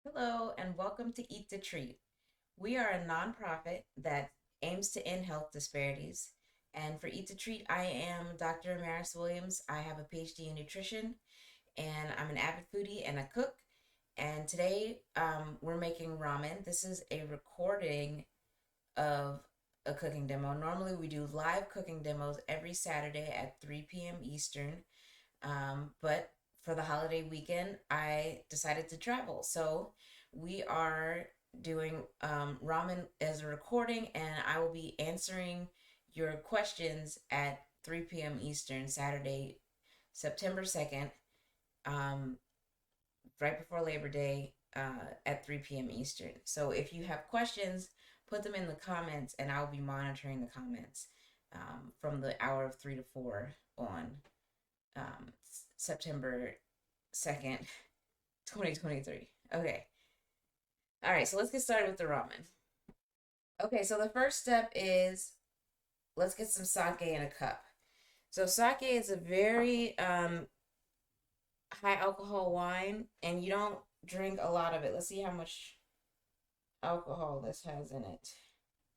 Hello, and welcome to Eat the Treat. We are a nonprofit that aims to end health disparities. And for Eat the Treat, I am Dr. Amaris Williams. I have a PhD in nutrition, and I'm an avid foodie and a cook. And today, we're making ramen. This is a recording of a cooking demo. Normally, we do live cooking demos every Saturday at 3 p.m. Eastern. But for the holiday weekend, I decided to travel. So we are doing ramen as a recording, and I will be answering your questions at 3 p.m. Eastern, Saturday, September 2nd, um, right before Labor Day at 3 p.m. Eastern. So if you have questions, put them in the comments, and I'll be monitoring the comments from the hour of 3 to 4 on um, September 2nd, 2023. Okay. All right. So let's get started with the ramen. Okay. So the first step is let's get some sake in a cup. So sake is a very high alcohol wine, and you don't drink a lot of it. Let's see how much alcohol this has in it.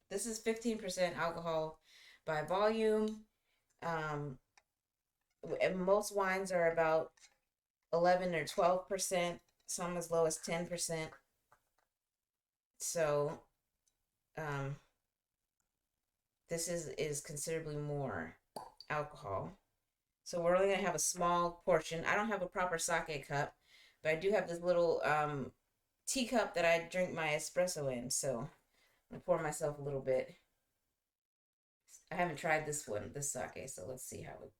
This is 15% alcohol by volume. Um, and most wines are about 11 or 12%, some as low as 10%. So um, this is considerably more alcohol. So we're only gonna have a small portion. I don't have a proper sake cup, but I do have this little teacup that I drink my espresso in. So I'm gonna pour myself a little bit. I haven't tried this sake, so let's see how it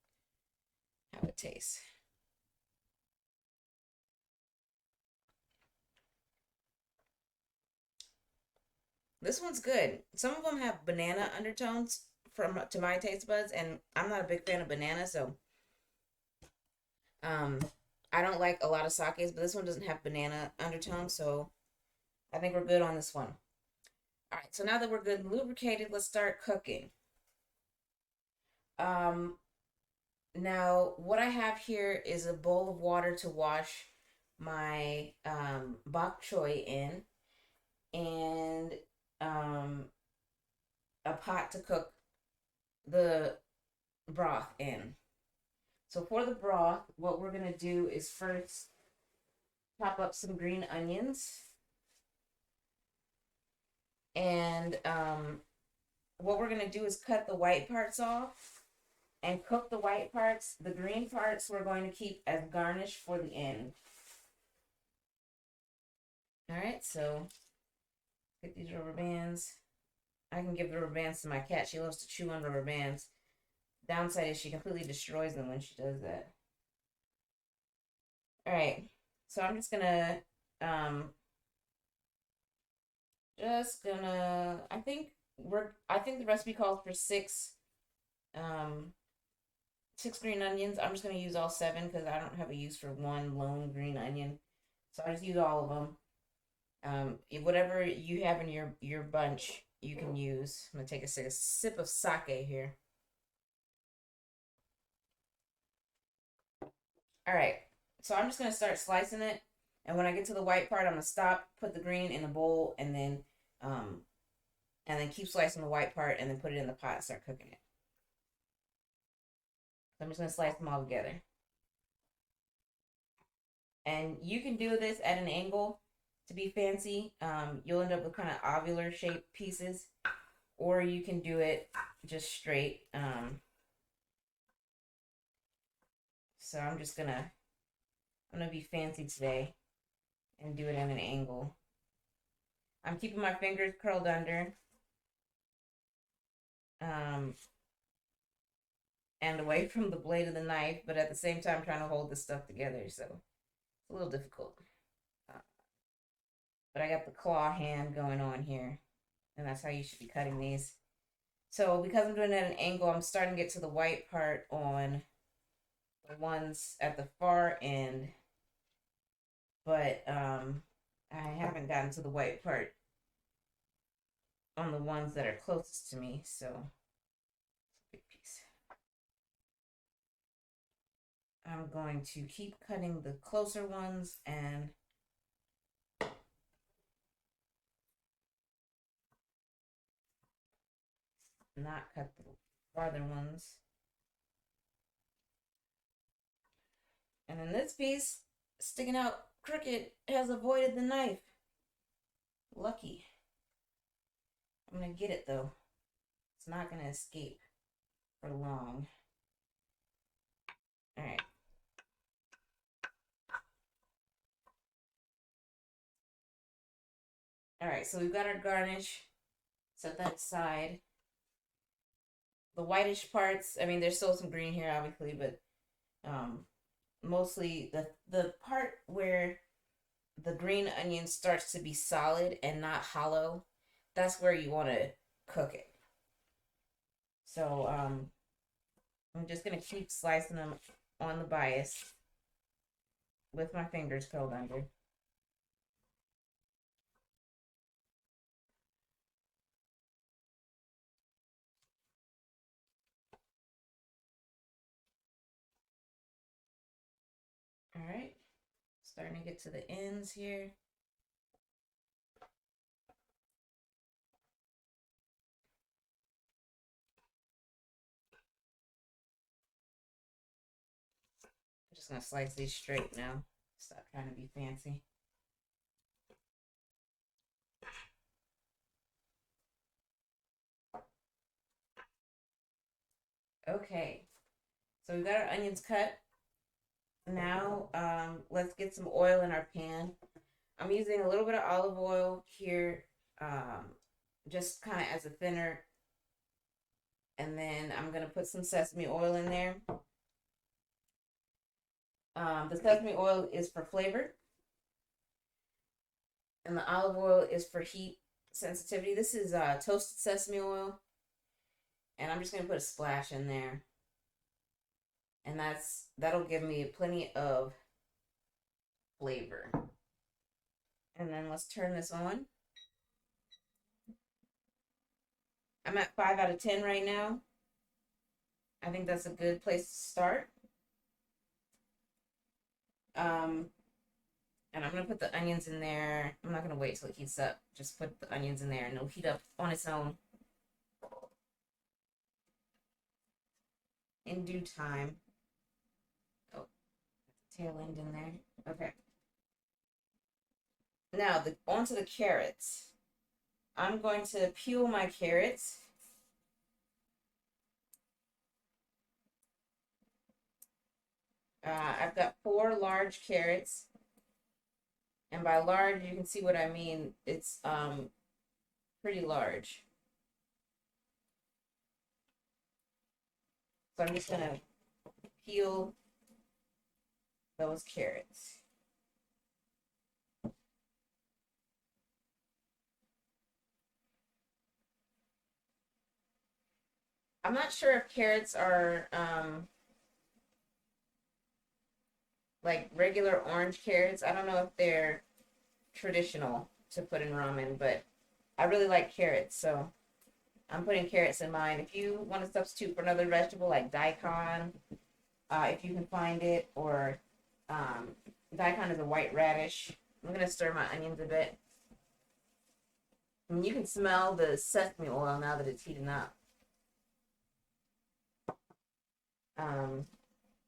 tastes. This one's good. Some of them have banana undertones from to my taste buds, and I'm not a big fan of banana, so um, I don't like a lot of sakes, but this one doesn't have banana undertones, so I think we're good on this one. All right, so now that we're good and lubricated, let's start cooking. Um, Now what I have here is a bowl of water to wash my bok choy in, and um, a pot to cook the broth in. So for the broth, what we're gonna do is first chop up some green onions, and what we're gonna do is cut the white parts off and cook the white parts. The green parts we're going to keep as garnish for the end. All right, so get these rubber bands. I can give the rubber bands to my cat. She loves to chew on rubber bands. Downside is she completely destroys them when she does that. All right, so I'm um, I think the recipe calls for um, six green onions. I'm just gonna use all seven because I don't have a use for one lone green onion. So I just use all of them. Whatever you have in your bunch, you can use. I'm gonna take a sip of sake here. All right, so I'm just gonna start slicing it, and when I get to the white part, I'm gonna stop, put the green in a bowl, um, and then keep slicing the white part, and then put it in the pot and start cooking it. So I'm just gonna slice them all together, and you can do this at an angle to be fancy. You'll end up with kind of ovular shaped pieces, or you can do it just straight. So I'm gonna be fancy today and do it at an angle. I'm keeping my fingers curled under, um, and away from the blade of the knife, but at the same time trying to hold this stuff together. So it's a little difficult. Uh, but I got the claw hand going on here, and that's how you should be cutting these. So because I'm doing it at an angle, I'm starting to get to the white part on the ones at the far end, but I haven't gotten to the white part on the ones that are closest to me. So big piece. I'm going to keep cutting the closer ones and not cut the farther ones. And then this piece, sticking out crooked, has avoided the knife. Lucky. I'm gonna get it though. It's not gonna escape for long. All right. All right, so we've got our garnish. Set that aside. The whitish parts, I mean, there's still some green here, obviously, but mostly the part where the green onion starts to be solid and not hollow, that's where you want to cook it. So I'm just going to keep slicing them on the bias with my fingers curled under. All right, starting to get to the ends here. I'm just gonna slice these straight now. Stop trying to be fancy. Okay, so we've got our onions cut. Now, let's get some oil in our pan. I'm using a little bit of olive oil here, just kind of as a thinner. And then I'm going to put some sesame oil in there. The sesame oil is for flavor. And the olive oil is for heat sensitivity. This is toasted sesame oil. And I'm just going to put a splash in there. And that'll give me plenty of flavor. And then let's turn this on. I'm at 5 out of 10 right now. I think that's a good place to start. And I'm going to put the onions in there. I'm not going to wait till it heats up. Just put the onions in there and it'll heat up on its own in due time. Oh, tail end in there. Okay. Now, onto the carrots. I'm going to peel my carrots. I've got 4 large carrots. And by large, you can see what I mean. It's pretty large. So I'm just going to peel those carrots. I'm not sure if carrots are like regular orange carrots. I don't know if they're traditional to put in ramen, but I really like carrots, so I'm putting carrots in mine. If you want to substitute for another vegetable like daikon, if you can find it, or daikon is a white radish. I'm going to stir my onions a bit. And you can smell the sesame oil now that it's heating up.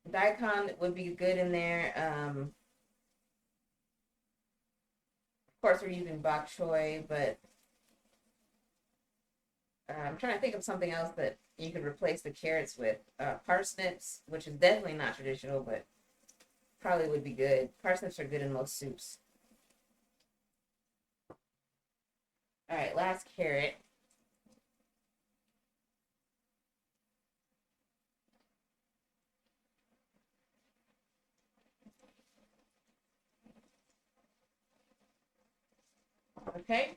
Daikon would be good in there. Of course, we're using bok choy, but I'm trying to think of something else that you could replace the carrots with. Parsnips, which is definitely not traditional, but probably would be good. Parsnips are good in most soups. All right, last carrot. Okay.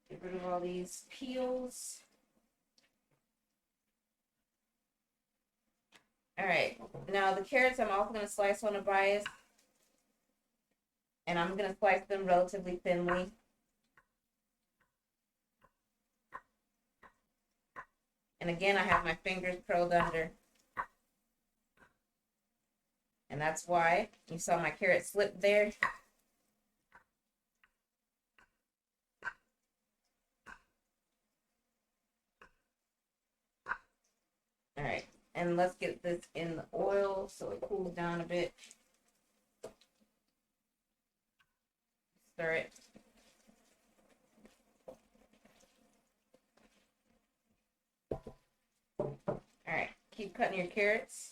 Get rid of all these peels. All right. Now the carrots I'm also going to slice on a bias. And I'm going to slice them relatively thinly. And again, I have my fingers curled under. And that's why you saw my carrot slip there. All right, and let's get this in the oil so it cools down a bit. Stir it. All right, keep cutting your carrots.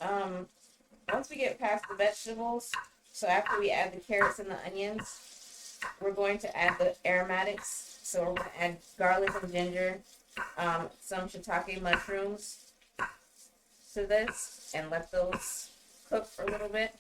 Um, Once we get past the vegetables, so after we add the carrots and the onions, we're going to add the aromatics. So we're going to add garlic and ginger, some shiitake mushrooms to this, and let those cook for a little bit.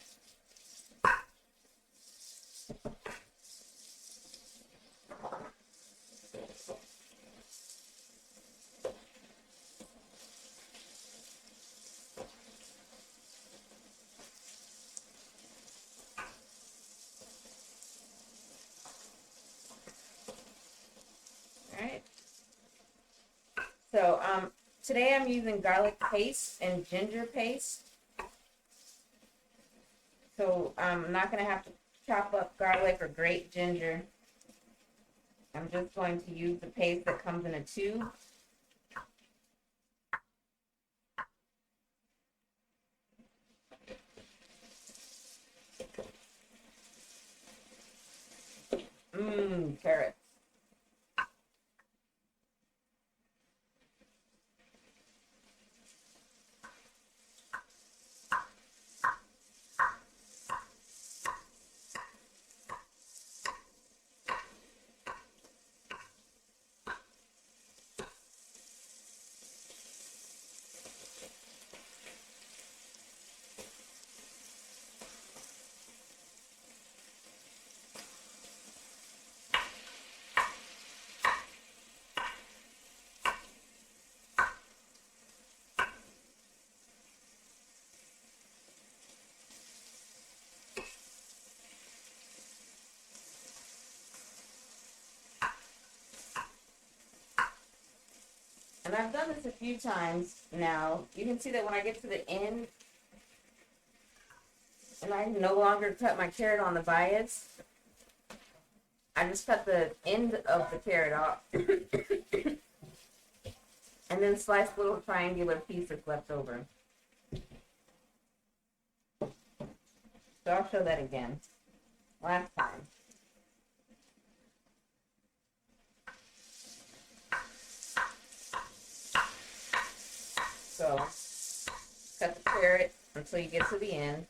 All right. So today I'm using garlic paste and ginger paste. So I'm not going to have to chop up garlic or grate ginger. I'm just going to use the paste that comes in a tube. Carrots. And I've done this a few times now. You can see that when I get to the end, and I no longer cut my carrot on the bias, I just cut the end of the carrot off. And then slice little triangular pieces left over. So I'll show that again. Last time. So, cut the carrot until you get to the end.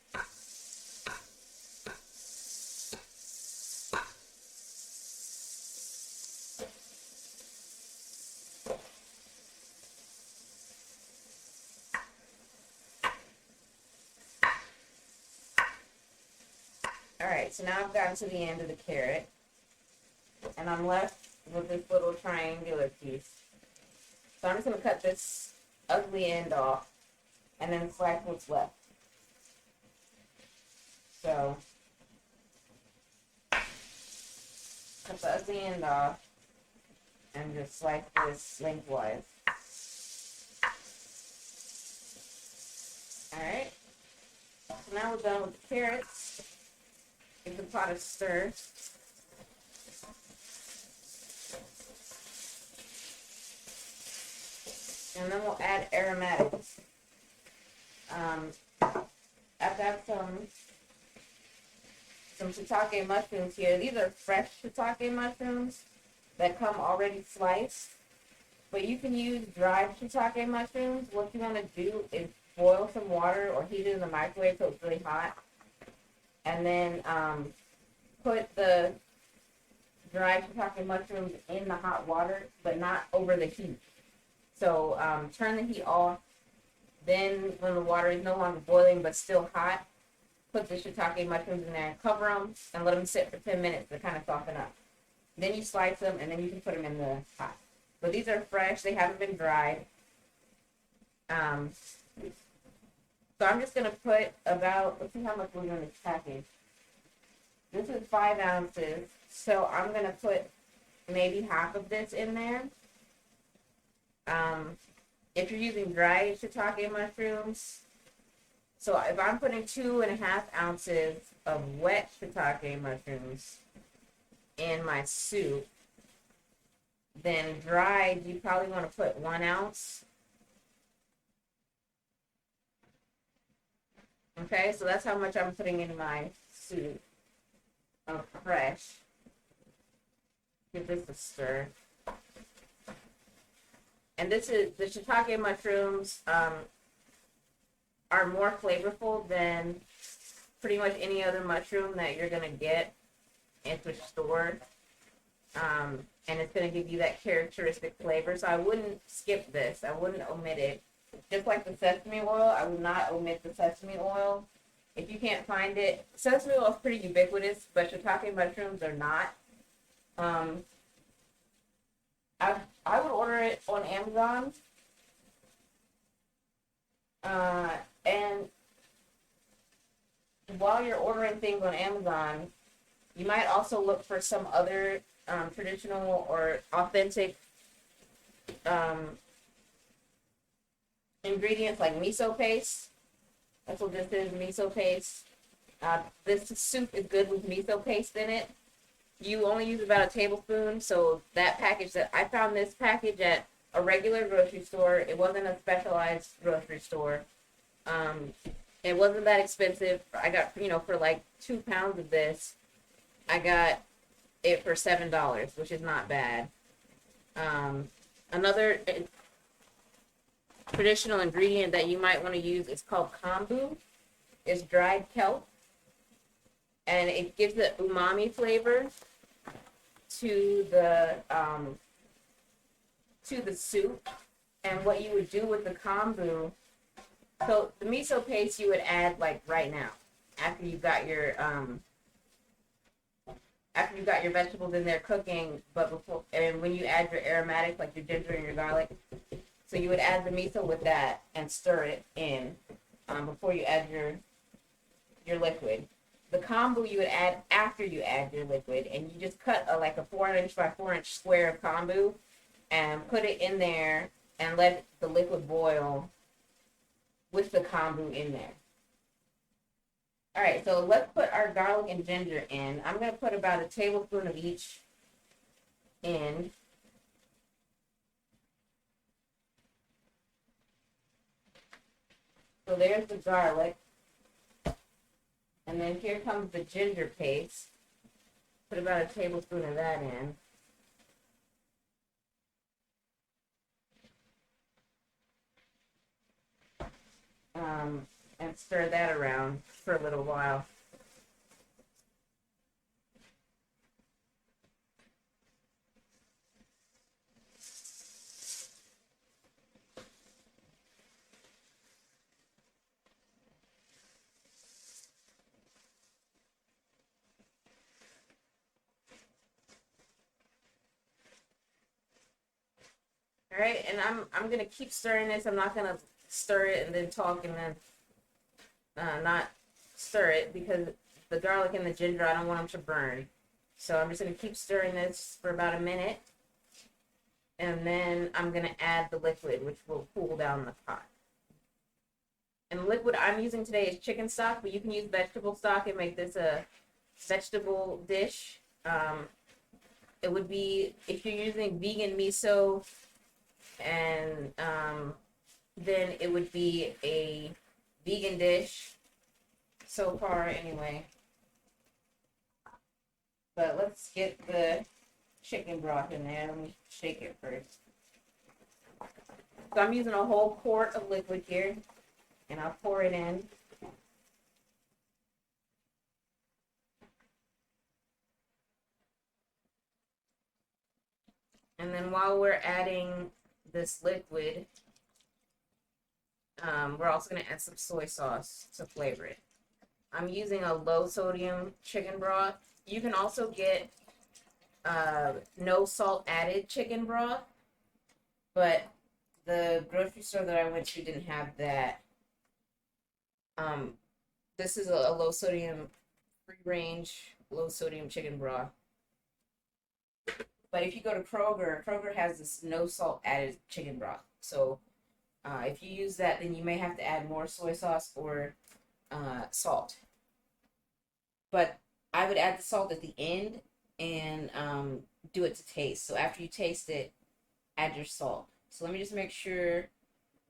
Alright, so now I've gotten to the end of the carrot. And I'm left with this little triangular piece. So I'm just going to cut this ugly end off and then slice what's left. So, cut the ugly end off and just slice this lengthwise. Alright, so now we're done with the carrots. Give the pot a stir. And then we'll add aromatics. I've got some shiitake mushrooms here. These are fresh shiitake mushrooms that come already sliced. But you can use dried shiitake mushrooms. What you want to do is boil some water or heat it in the microwave so it's really hot. And then put the dried shiitake mushrooms in the hot water, but not over the heat. So turn the heat off. Then when the water is no longer boiling but still hot, put the shiitake mushrooms in there and cover them and let them sit for 10 minutes to kind of soften up. Then you slice them and then you can put them in the pot. But these are fresh. They haven't been dried. So I'm just gonna put about, let's see how much we're gonna package. This is 5 ounces, so I'm gonna put maybe half of this in there. If you're using dried shiitake mushrooms, so if I'm putting 2.5 ounces of wet shiitake mushrooms in my soup, then dried, you probably want to put 1 ounce. Okay, so that's how much I'm putting in my soup of fresh. Give this a stir. And this is, the shiitake mushrooms are more flavorful than pretty much any other mushroom that you're going to get at the store. And it's going to give you that characteristic flavor. So I wouldn't skip this. I wouldn't omit it. Just like the sesame oil, I would not omit the sesame oil. If you can't find it, sesame oil is pretty ubiquitous, but shiitake mushrooms are not. I would order it on Amazon. And while you're ordering things on Amazon, you might also look for some other traditional or authentic ingredients like miso paste. That's what this is, miso paste. This soup is good with miso paste in it. You only use about a tablespoon, so that package that I found this package at a regular grocery store. It wasn't a specialized grocery store. It wasn't that expensive. I got, for like 2 pounds of this, I got it for $7, which is not bad. Another traditional ingredient that you might want to use is called kombu. It's dried kelp, and it gives the umami flavor to the soup. And what you would do with the kombu, so the miso paste you would add like right now after you got your vegetables in there cooking, but before, and when you add your aromatics like your ginger and your garlic, so you would add the miso with that and stir it in before you add your liquid. The kombu you would add after you add your liquid, and you just cut like a 4-inch by 4-inch square of kombu and put it in there and let the liquid boil with the kombu in there. All right, so let's put our garlic and ginger in. I'm going to put about a tablespoon of each in. So there's the garlic. And then here comes the ginger paste. Put about a tablespoon of that in. And stir that around for a little while. All right, and I'm gonna keep stirring this. I'm not gonna stir it and then talk and then not stir it, because the garlic and the ginger, I don't want them to burn. So I'm just gonna keep stirring this for about a minute, and then I'm gonna add the liquid, which will cool down the pot. And the liquid I'm using today is chicken stock, but you can use vegetable stock and make this a vegetable dish. It would be, if you're using vegan miso, and then it would be a vegan dish so far anyway. But let's get the chicken broth in there. Let me shake it first. So I'm using a whole quart of liquid here, and I'll pour it in. And then while we're adding this liquid, we're also going to add some soy sauce to flavor it. I'm using a low sodium chicken broth. You can also get no salt added chicken broth, but the grocery store that I went to didn't have that. Um, this is a low sodium, free range, low sodium chicken broth. But if you go to Kroger, Kroger has this no salt added chicken broth. So if you use that, then you may have to add more soy sauce or salt. But I would add the salt at the end and do it to taste. So after you taste it, add your salt. So let me just make sure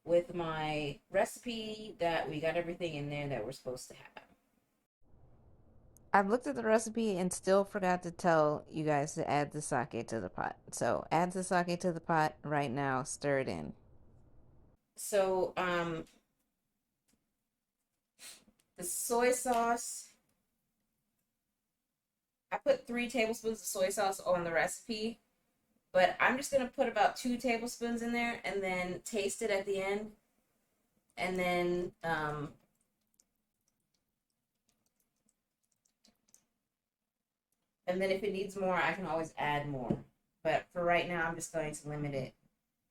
with my recipe that we got everything in there that we're supposed to have. I've looked at the recipe and still forgot to tell you guys to add the sake to the pot. So add the sake to the pot right now, stir it in. So the soy sauce, I put 3 tablespoons of soy sauce on the recipe, but I'm just gonna put about 2 tablespoons in there and then taste it at the end. And then if it needs more, I can always add more. But for right now, I'm just going to limit it.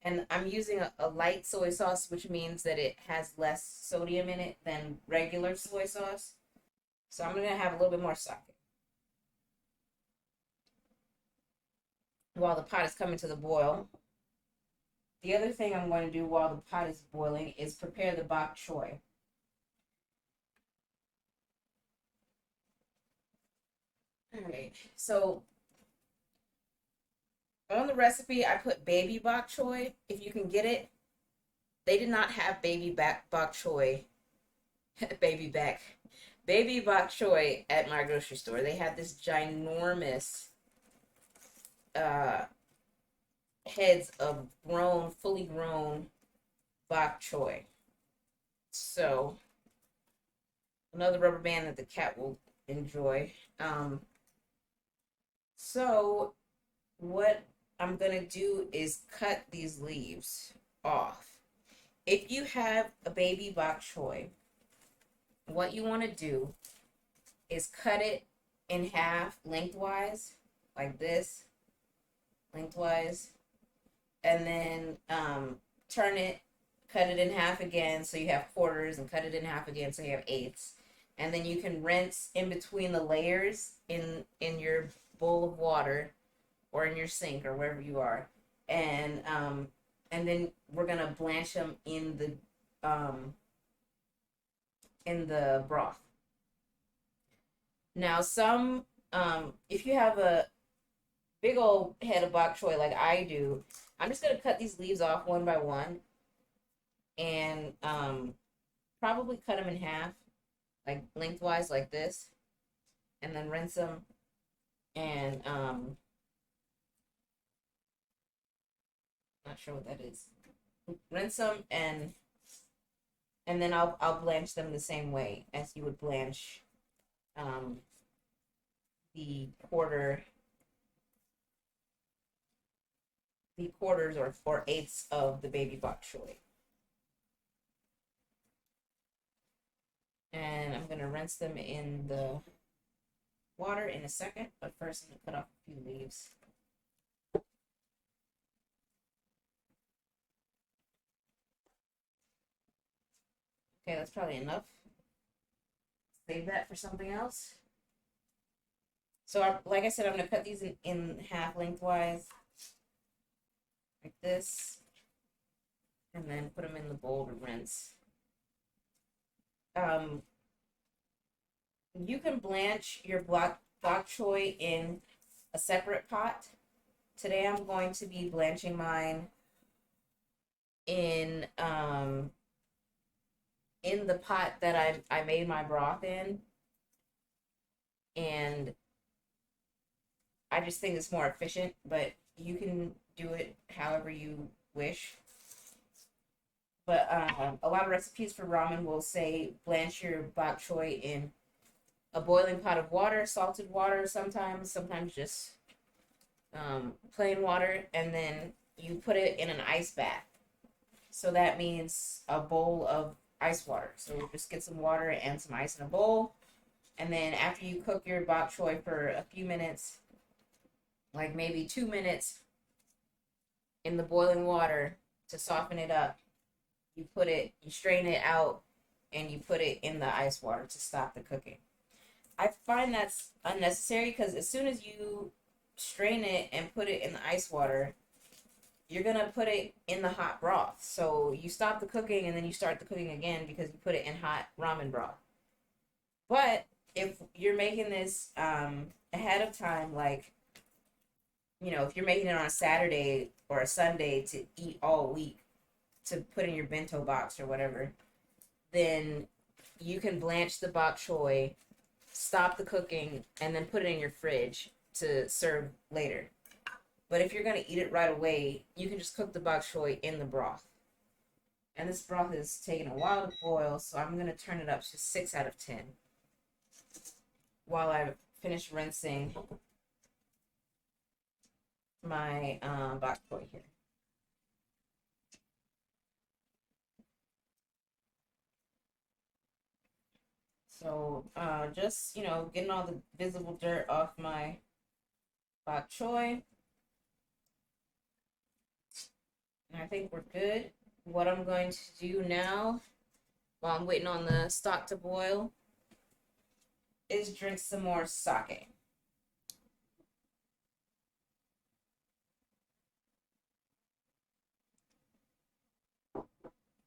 And I'm using a light soy sauce, which means that it has less sodium in it than regular soy sauce. So I'm going to have a little bit more sake. While the pot is coming to the boil, the other thing I'm going to do while the pot is boiling is prepare the bok choy. All right, so on the recipe, I put baby bok choy. If you can get it, they did not have bok choy, baby bok choy at my grocery store. They had this ginormous uh, heads of fully grown bok choy. So another rubber band that the cat will enjoy. So what I'm gonna do is cut these leaves off. If you have a baby bok choy, what you want to do is cut it in half lengthwise, like this, lengthwise, and then turn it, cut it in half again so you have quarters, and cut it in half again so you have eighths. And then you can rinse in between the layers in your bowl of water or in your sink or wherever you are, and then we're gonna blanch them in the broth. Now, if you have a big old head of bok choy like I do, I'm just gonna cut these leaves off one by one, and probably cut them in half, like lengthwise, like this, and then rinse them, and not sure what that is. Rinse them, and then I'll blanch them the same way as you would blanch um the quarter the quarters or eighths of the baby bok choy. And I'm gonna rinse them in the water in a second, but first I'm gonna cut off a few leaves. Okay, that's probably enough. Save that for something else. So, like I said, I'm gonna cut these in half lengthwise, like this, and then put them in the bowl to rinse. You can blanch your bok choy in a separate pot. Today I'm going to be blanching mine in the pot that I made my broth in, and I just think it's more efficient, but you can do it however you wish. But a lot of recipes for ramen will say blanch your bok choy in a boiling pot of water, salted water sometimes just plain water, and then you put it in an ice bath. So that means a bowl of ice water. So just get some water and some ice in a bowl, and then after you cook your bok choy for a few minutes, like maybe 2 minutes in the boiling water to soften it up, you strain it out, and you put it in the ice water to stop the cooking. I find that's unnecessary because as soon as you strain it and put it in the ice water, you're gonna put it in the hot broth. So you stop the cooking and then you start the cooking again because you put it in hot ramen broth. But if you're making this ahead of time, like, if you're making it on a Saturday or a Sunday to eat all week, to put in your bento box or whatever, then you can blanch the bok choy, stop the cooking, and then put it in your fridge to serve later. But if you're going to eat it right away, you can just cook the bok choy in the broth. And this broth is taking a while to boil, so I'm going to turn it up to 6 out of 10 while I finish rinsing my bok choy here. So just, getting all the visible dirt off my bok choy. And I think we're good. What I'm going to do now, while I'm waiting on the stock to boil, is drink some more sake.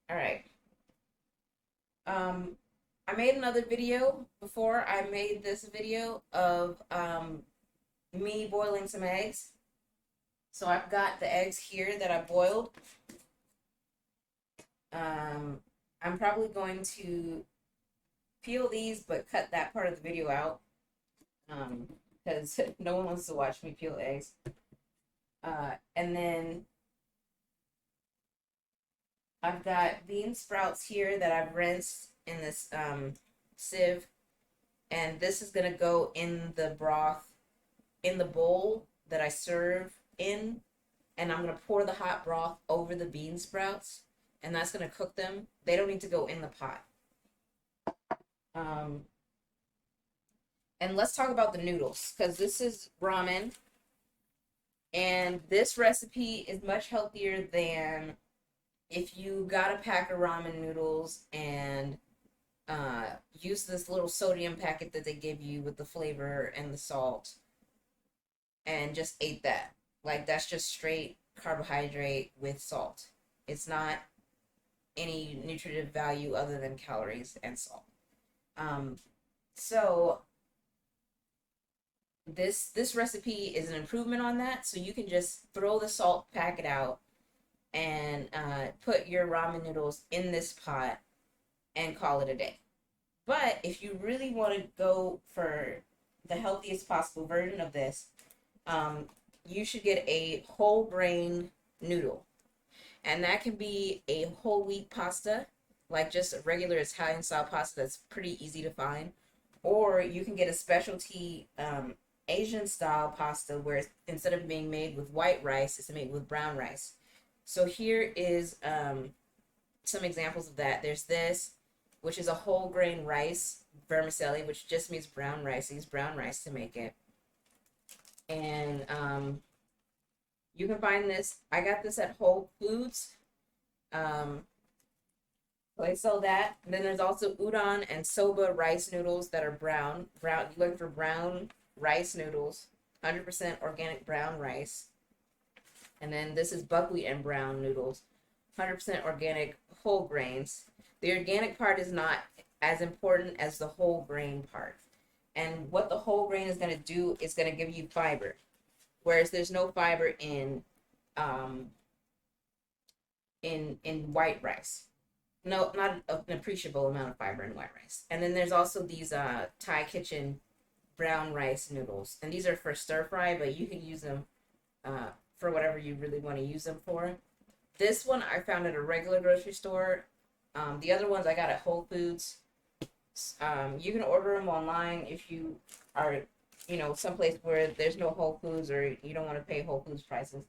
All right. I made another video before I made this video of me boiling some eggs. So I've got the eggs here that I boiled. I'm probably going to peel these, but cut that part of the video out. Because no one wants to watch me peel eggs. And then I've got bean sprouts here that I've rinsed in this sieve. And this is going to go in the broth, in the bowl that I serve in. And I'm going to pour the hot broth over the bean sprouts. And that's going to cook them. They don't need to go in the pot. And let's talk about the noodles, because this is ramen. And this recipe is much healthier than if you got a pack of ramen noodles and use this little sodium packet that they give you with the flavor and the salt and just ate that. Like, that's just straight carbohydrate with salt. It's not any nutritive value other than calories and salt. So this recipe is an improvement on that. So you can just throw the salt packet out and put your ramen noodles in this pot and call it a day. But if you really want to go for the healthiest possible version of this, you should get a whole grain noodle. And that can be a whole wheat pasta, like just a regular Italian style pasta that's pretty easy to find. Or you can get a specialty Asian style pasta where instead of being made with white rice, it's made with brown rice. So here is some examples of that. There's this, which is a whole grain rice vermicelli, which just means brown rice. Use brown rice to make it. And you can find this. I got this at Whole Foods. They sell that. And then there's also udon and soba rice noodles that are brown. You look for brown rice noodles, 100% organic brown rice. And then this is buckwheat and brown noodles, 100% organic whole grains. The organic part is not as important as the whole grain part. And what the whole grain is going to do is going to give you fiber, whereas there's no fiber in white rice. No, not an appreciable amount of fiber in white rice. And then there's also these Thai Kitchen brown rice noodles, and these are for stir fry, but you can use them for whatever you really want to use them for. This one I found at a regular grocery store. The other ones I got at Whole Foods. You can order them online if you are, someplace where there's no Whole Foods or you don't want to pay Whole Foods prices.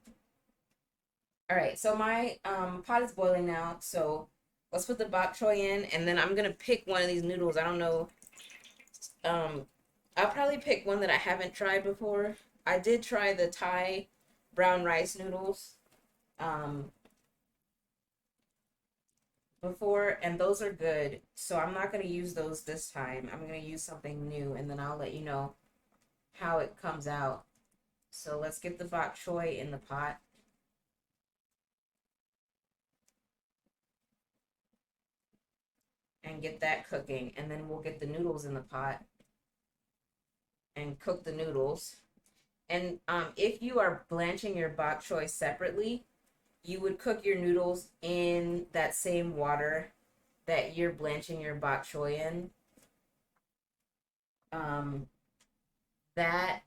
All right, so my pot is boiling now, so let's put the bok choy in, and then I'm gonna pick one of these noodles. I don't know. I'll probably pick one that I haven't tried before. I did try the Thai brown rice noodles. before, and those are good. So I'm not going to use those this time. I'm going to use something new, and then I'll let you know how it comes out. So let's get the bok choy in the pot. And get that cooking, and then we'll get the noodles in the pot and cook the noodles. And if you are blanching your bok choy separately, you would cook your noodles in that same water that you're blanching your bok choy in. Um, that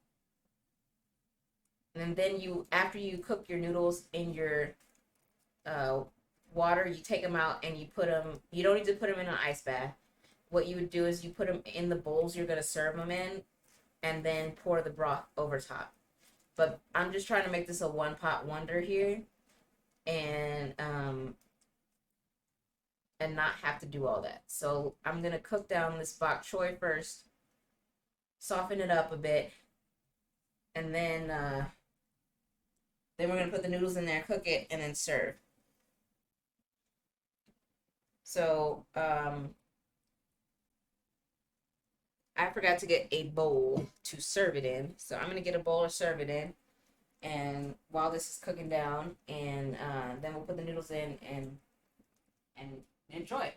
and then you after you cook your noodles in your uh, water, you take them out and you put them. You don't need to put them in an ice bath. What you would do is you put them in the bowls you're gonna serve them in, and then pour the broth over top. But I'm just trying to make this a one pot wonder here, and and not have to do all that. So I'm gonna cook down this bok choy first, soften it up a bit, and then we're gonna put the noodles in there, cook it, and then serve. So I forgot to get a bowl to serve it in, so I'm gonna get a bowl to serve it in. And while this is cooking down, and then we'll put the noodles in and enjoy.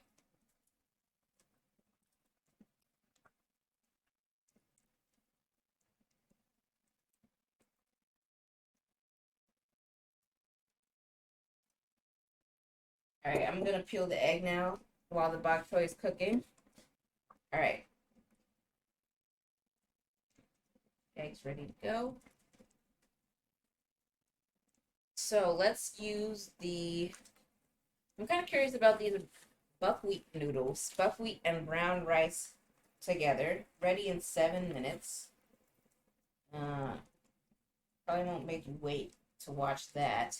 All right, I'm gonna peel the egg now while the bok choy is cooking. All right, eggs ready to go. So let's use the. I'm kind of curious about these buckwheat noodles, buckwheat and brown rice together, ready in 7 minutes. Uh, Probably won't make you wait to watch that.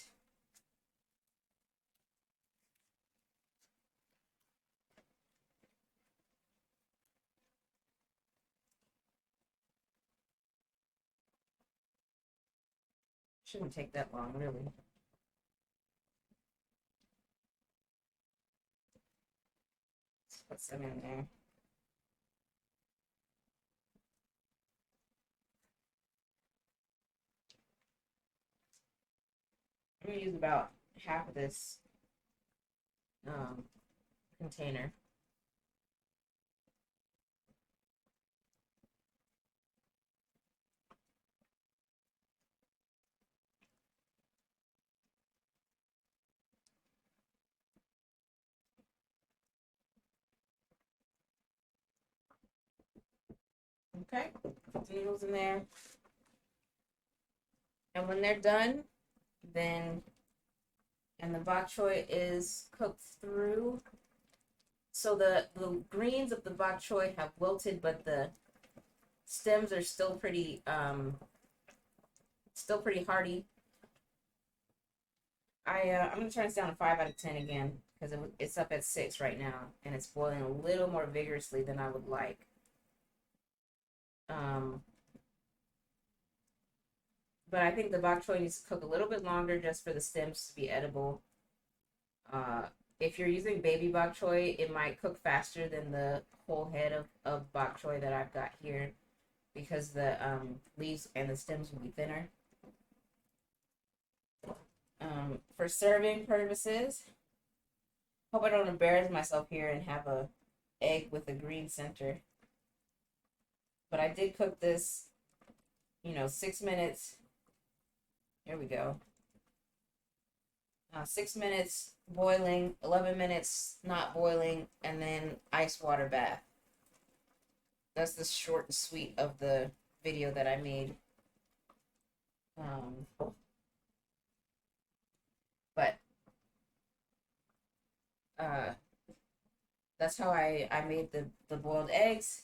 Shouldn't take that long, really. Let's put some in there. I'm gonna use about half of this um, container. Okay, put the noodles in there. And when they're done, then and the bok choy is cooked through. So the greens of the bok choy have wilted, but the stems are still pretty hearty. I'm gonna turn this down to 5 out of 10 again because it's up at 6 right now, and it's boiling a little more vigorously than I would like. Um, but I think the bok choy needs to cook a little bit longer just for the stems to be edible. Uh, if you're using baby bok choy, it might cook faster than the whole head of bok choy that I've got here because the leaves and the stems will be thinner. For serving purposes, hope I don't embarrass myself here and have a egg with a green center. But I did cook this, 6 minutes. Here we go. 6 minutes boiling, 11 minutes not boiling, and then ice water bath. That's the short and sweet of the video that I made. But uh, that's how I made the boiled eggs.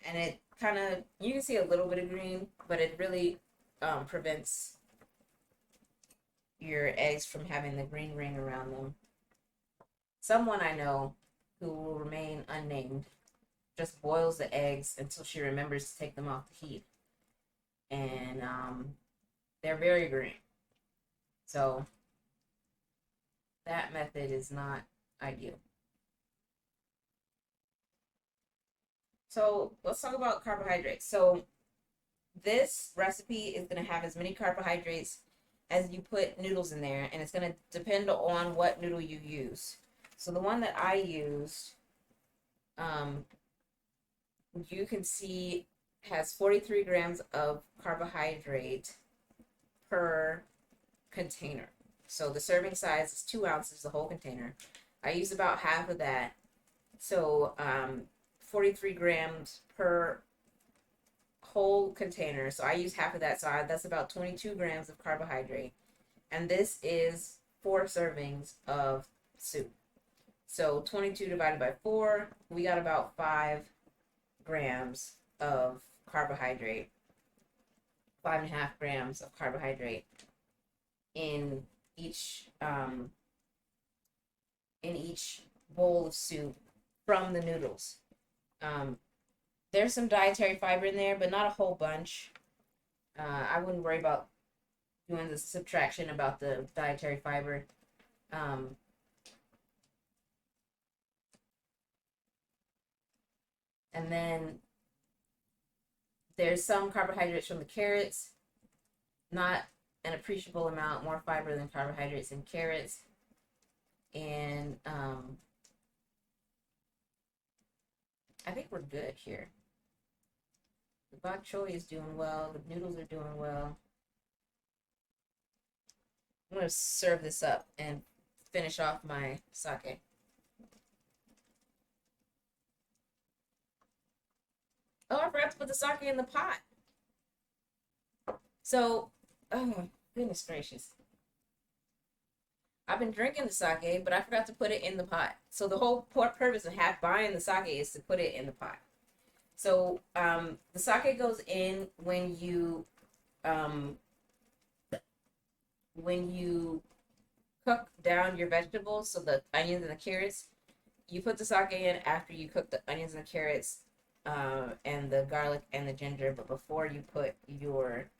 And it kind of, you can see a little bit of green, but it really prevents your eggs from having the green ring around them. Someone I know who will remain unnamed just boils the eggs until she remembers to take them off the heat. And they're very green. So that method is not ideal. So let's talk about carbohydrates. So this recipe is going to have as many carbohydrates as you put noodles in there, and it's going to depend on what noodle you use. So the one that I used, um, you can see has 43 grams of carbohydrate per container. So the serving size is 2 ounces, the whole container. I use about half of that. So 43 grams per whole container. So I use half of that. So that's about 22 grams of carbohydrate. And this is 4 servings of soup. So 22 divided by 4, we got about 5 grams of carbohydrate, 5.5 grams of carbohydrate in each bowl of soup from the noodles. There's some dietary fiber in there, but not a whole bunch. I wouldn't worry about doing the subtraction about the dietary fiber. And then there's some carbohydrates from the carrots, not an appreciable amount, more fiber than carbohydrates in carrots. And I think we're good here. The bok choy is doing well. The noodles are doing well. I'm going to serve this up and finish off my sake. Oh, I forgot to put the sake in the pot. So, oh, goodness gracious. I've been drinking the sake, but I forgot to put it in the pot. So the whole purpose of buying the sake is to put it in the pot. So the sake goes in when you cook down your vegetables, so the onions and the carrots. You put the sake in after you cook the onions and the carrots, and the garlic and the ginger, but before you put your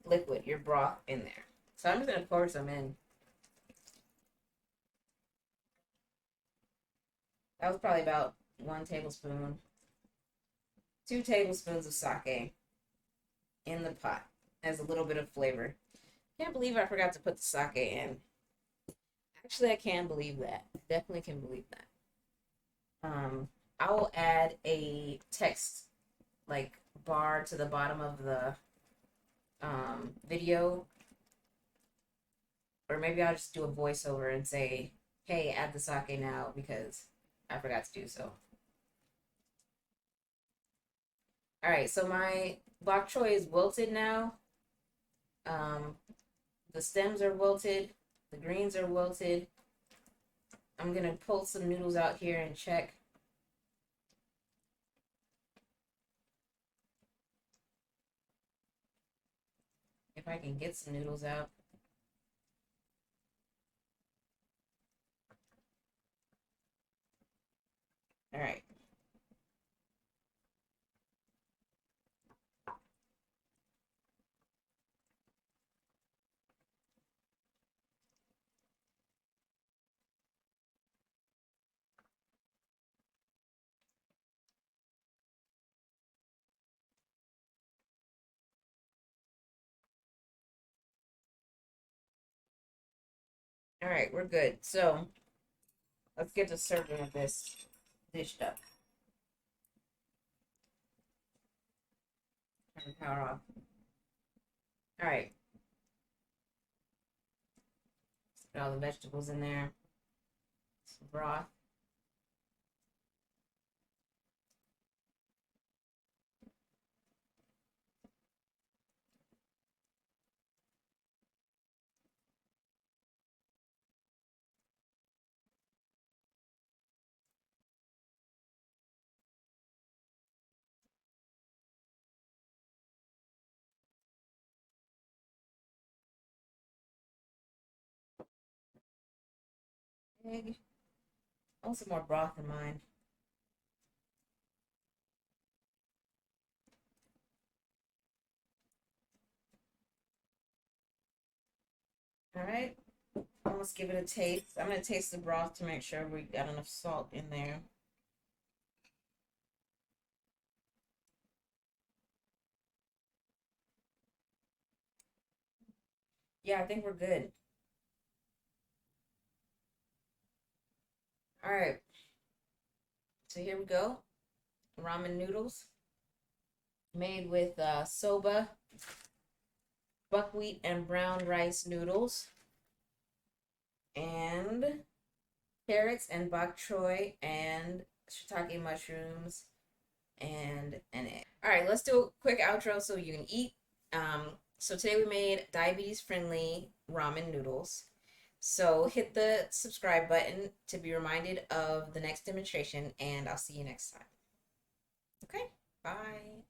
liquid, your broth in there. So I'm just gonna pour some in. That was probably about 1 tablespoon, 2 tablespoons of sake in the pot as a little bit of flavor. Can't believe I forgot to put the sake in. Actually, I can believe that. Definitely can believe that. I will add a text like bar to the bottom of the video, or maybe I'll just do a voiceover and say, "Hey, add the sake now," because I forgot to do so. All right, so my bok choy is wilted now. The stems are wilted. The greens are wilted. I'm gonna pull some noodles out here and check. If I can get some noodles out. All right. All right, we're good. So let's get to serving of this dished up. Turn the power off. All right. Put all the vegetables in there. Some broth. Egg. I want some more broth in mine. All right. Let's give it a taste. I'm going to taste the broth to make sure we got enough salt in there. Yeah, I think we're good. All right, so here we go. Ramen noodles made with soba, buckwheat, and brown rice noodles, and carrots and bok choy and shiitake mushrooms and an egg. All right, let's do a quick outro so you can eat. So today we made diabetes friendly ramen noodles. So hit the subscribe button to be reminded of the next demonstration, and I'll see you next time. Okay, bye.